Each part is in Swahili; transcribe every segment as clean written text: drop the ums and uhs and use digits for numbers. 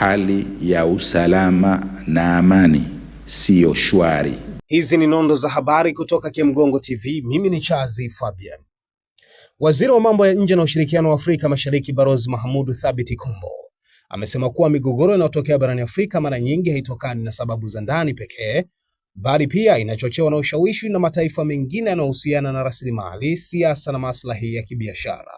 hali ya usalama na amani siyo shwari. Hizi ni nondo za habari kutoka Kimgongo TV. Mimi ni Chazi Fabian. Waziri wa mambo ya nje na ushirikiano wa Afrika Mashariki Balozi Mahamudu Thabit Kombo amesema kuwa migogoro inayotokea barani Afrika mara nyingi haitokani na sababu za ndani pekee, bali pia inachochewa na ushawishi na mataifa mengine yanayohusiana na rasilimali, siasa na maslahi ya kibiashara.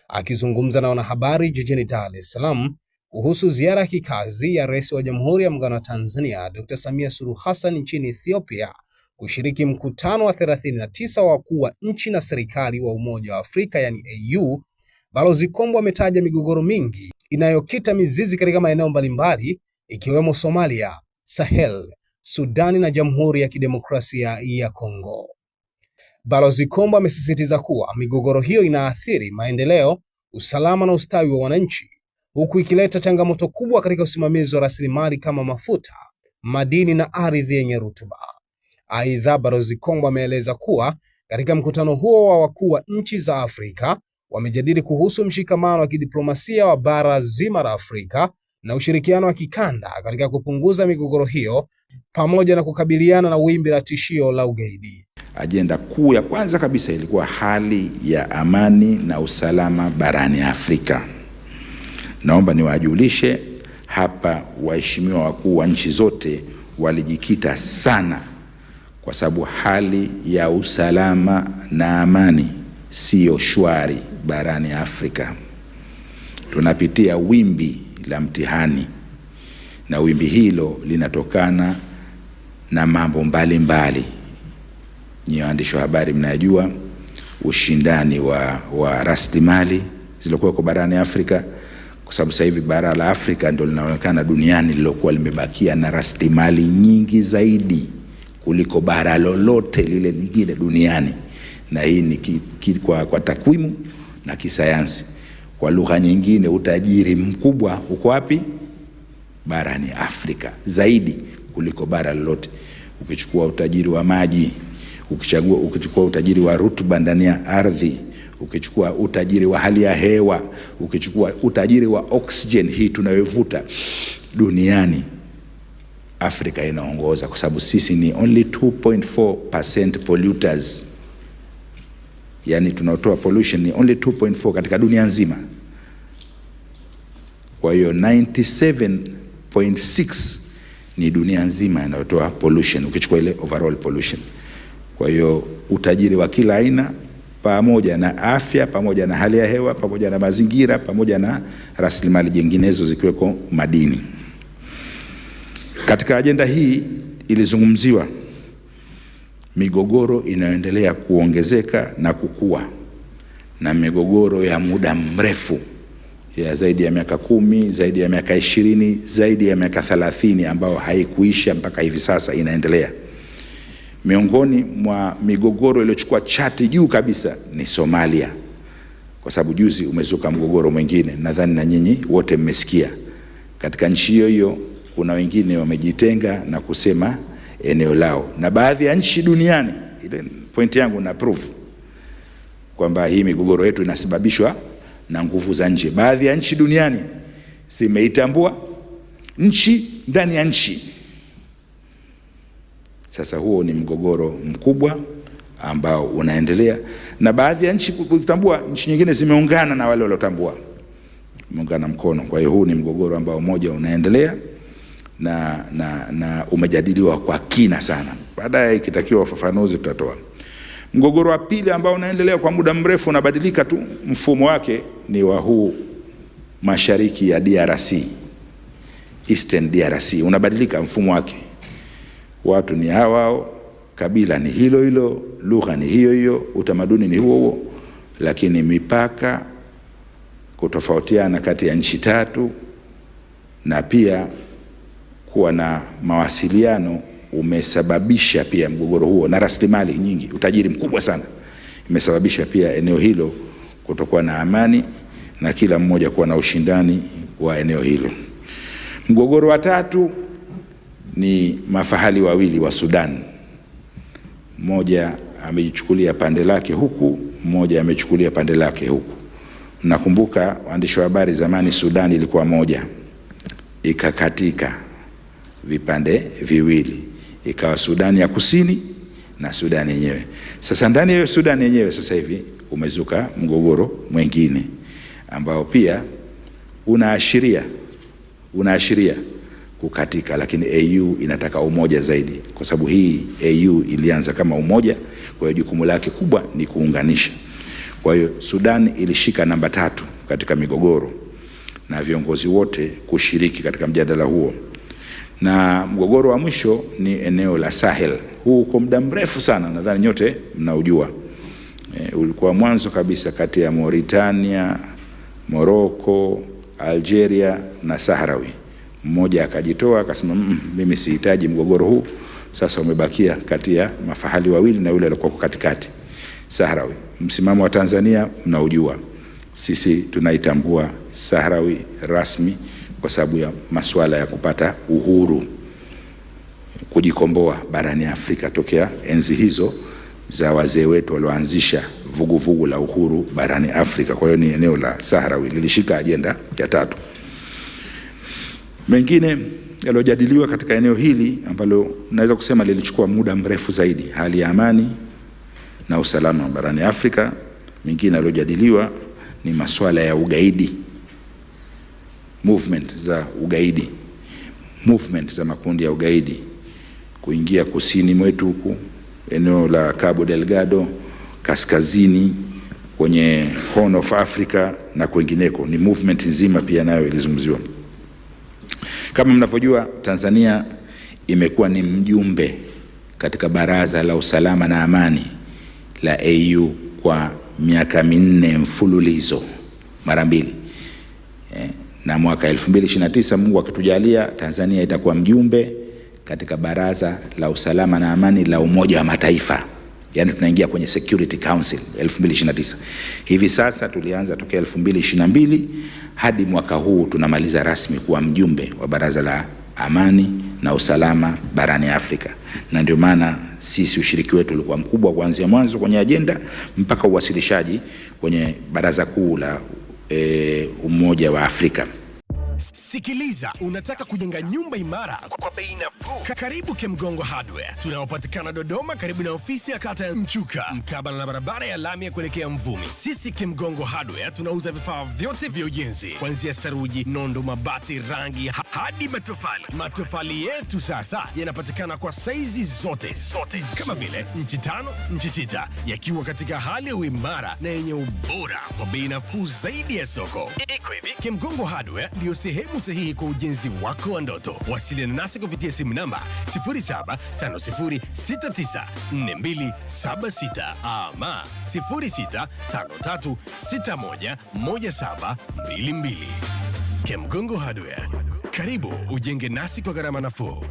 Akizungumza na wanahabari jijini Dar es Salaam kuhusu ziara ya kikazi ya Rais wa Jamhuri ya Muungano wa Tanzania Dr. Samia Suluhu Hassan nchini Ethiopia kushiriki mkutano wa 39 wa wakuu wa nchi na serikali wa Umoja wa Afrika yani AU, Balozi Kombo ametaja migogoro mingi inayokita mizizi katika maeneo mbalimbali ikiwemo Somalia, Sahel, Sudani na Jamhuri ya Kidemokrasia ya Kongo. Balozi Kombo amesisitiza kuwa migogoro hiyo inaathiri maendeleo, usalama na ustawi wa wananchi, huku ikileta changamoto kubwa katika usimamizi wa rasilimali kama mafuta, madini na ardhi yenye rutuba. Aidha, Balozi Kombo ameeleza kuwa katika mkutano huo wa wakuu wa nchi za Afrika wamejadili kuhusu mshikamano wa kidiplomasia wa bara zima la Afrika na ushirikiano wa kikanda katika kupunguza migogoro hiyo pamoja na kukabiliana na wimbi la tishio la ugaidi. Ajenda kuu ya kwanza kabisa ilikuwa hali ya amani na usalama barani Afrika. Naomba niwajulishe hapa, waheshimiwa wakuu wa nchi zote walijikita sana, kwa sababu hali ya usalama na amani siyo shwari barani Afrika. Tunapitia wimbi la mtihani, na wimbi hilo linatokana na mambo mbalimbali. Nyinyi waandishi wa habari mnajua ushindani wa rasilimali zilizokuwa kwa barani Afrika, kwa sababu sasa hivi bara la Afrika ndio linaonekana duniani lilokuwa limebakia na rasilimali nyingi zaidi kuliko bara lolote lile lingine duniani. Na hii ni kwa takwimu na kisayansi. Kwa lugha nyingine, utajiri mkubwa uko wapi? Barani Afrika, zaidi kuliko bara lolote. Ukichukua utajiri wa maji, ukichukua utajiri wa rutuba ndani ya ardhi, ukichukua utajiri wa hali ya hewa, ukichukua utajiri wa oxygen hii tunayovuta duniani, Afrika inaongoza, kwa sababu sisi ni only 2.4% polluters. Yani tunatoa pollution ni only 2.4 katika dunia nzima. Kwa hiyo 97.6 ni dunia nzima inayotoa pollution, ukichukua ile overall pollution. Kwa hiyo utajiri wa kila aina, pamoja na afya, pamoja na hali ya hewa, pamoja na mazingira, pamoja na rasilimali nyinginezo zikiweko madini. Katika ajenda hii ilizungumziwa migogoro inayoendelea kuongezeka na kukua, na migogoro ya muda mrefu ya zaidi ya miaka 10, zaidi ya miaka 20, zaidi ya miaka 30 ambayo haikuisha mpaka hivi sasa inaendelea. Miongoni mwa migogoro iliyochukua chati juu kabisa ni Somalia, kwa sababu juzi umezuka mgogoro mwingine, nadhani na nyinyi wote mmesikia. Katika nchi hiyo kuna wengine wamejitenga na kusema eneo lao, na baadhi ya nchi duniani, ile point yangu na proof kwamba hii migogoro yetu inasababishwa na nguvu za nje. Baadhi ya nchi duniani zimeitambua nchi ndani ya nchi. Sasa huo ni mgogoro mkubwa ambao unaendelea, na baadhi ya nchi kutambua, nchi nyingine zimeungana na wale waliotambua, muungana mkono. Kwa hiyo huu ni mgogoro ambao moja unaendelea na umejadiliwa kwa kina sana. Baadaye ikitakiwa ufafanuzi tutatoa. Mgogoro wa pili ambao unaendelea kwa muda mrefu, unabadilika tu mfumo wake, ni wa huu mashariki ya DRC, Eastern DRC, unabadilika mfumo wake. Watu ni hao, kabila ni hilo hilo, lugha ni hiyo hiyo, utamaduni ni huo huo, lakini mipaka kutofautiana kati ya nchi tatu, na pia kuwa na mawasiliano umesababisha pia mgogoro huo, na rasilimali nyingi, utajiri mkubwa sana, imesababisha pia eneo hilo kutokuwa na amani na kila mmoja kuwa na ushindani wa eneo hilo. Mgogoro wa tatu ni mafahali wawili wa Sudan. Mmoja amejichukulia pande lake huku, mmoja amechukulia pande lake huku. Nakumbuka waandishi wa habari, zamani Sudan ilikuwa moja, ikakatika vipande viwili, ikawa Sudani ya Kusini na Sudani yenyewe. Sasa ndani ya Sudani yenyewe sasa hivi umezuka mgogoro mwingine ambao pia unaashiria kukatika, lakini AU inataka umoja zaidi, kwa sababu hii AU ilianza kama umoja, kwa hiyo jukumu lake kubwa ni kuunganisha. Kwa hiyo Sudan ilishika namba 3 katika migogoro na viongozi wote kushiriki katika mjadala huo. Na mgogoro wa mwisho ni eneo la Sahel. Huu kwa muda mrefu sana, nadhani nyote mnaujua. Ulikuwa mwanzo kabisa kati ya Mauritania, Morocco, Algeria na Sahrawi. Mmoja akajitoa akasema mimi sihitaji mgogoro huu. Sasa umebakia kati ya mafahali wawili na yule aliyekuwa katikati, Sahrawi. Msimamo wa Tanzania mnaujua. Sisi tunaitambua Sahrawi rasmi kwa sababu ya masuala ya kupata uhuru, kujikomboa barani Afrika tokea enzi hizo za wazee wetu walioanzisha vuguvugu la uhuru barani Afrika. Kwa hiyo ni eneo la Sahrawi lilishika ajenda ya 3. Mengine yaliyojadiliwa katika eneo hili ambalo naweza kusema lilichukua muda mrefu zaidi, hali ya amani na usalama barani Afrika. Mengine yaliyojadiliwa ni masuala ya ugaidi, movement za makundi ya ugaidi kuingia kusini mwetu huku eneo la Cabo Delgado, kaskazini kwenye Horn of Africa na kwingineko. Ni movement nzima pia nayo ilizungumziwa. Kama mnavyojua, Tanzania imekuwa ni mjumbe katika Baraza la Usalama na Amani la AU kwa miaka 4 mfululizo, mara 2. Na mwaka 2029 Mungu akitujalia, Tanzania itakuwa mjumbe katika Baraza la Usalama na Amani la Umoja wa Mataifa. Yaani tunaingia kwenye Security Council 2029. Hivi sasa tulianza tokea 2022 hadi mwaka huu tunamaliza rasmi kuwa mjumbe wa Baraza la Amani na Usalama barani Afrika. Na ndio maana sisi ushiriki wetu ulikuwa mkubwa kuanzia mwanzo kwenye ajenda mpaka uwasilishaji kwenye Baraza Kuu la Umoja wa Afrika. Sikiliza, unataka kujenga nyumba imara kwa bei nafuu? Karibu Kemgongo Hardware. Tunaopatikana Dodoma karibu na ofisi ya kata ya Mchuka, mkabala na barabara ya lami ya kuelekea Mvumi. Sisi Kemgongo Hardware tunauza vifaa vyote vya ujenzi, kuanzia saruji, nondo, mabati, rangi hadi matofali. Matofali yetu sasa yanapatikana kwa saizi zote kama vile inchi 5, inchi 6, yakiwa katika hali ya uimara na yenye ubora kwa bei nafuu zaidi ya soko. Iko hivi, Kemgongo Hardware ndio sehemu sahihi kwa ujenzi wako wa ndoto. Wasiliana nasi kupitia simu namba 0750694276 ama 0653611722. Kemgongo Hardware, karibu ujenge nasi kwa gharama nafuu.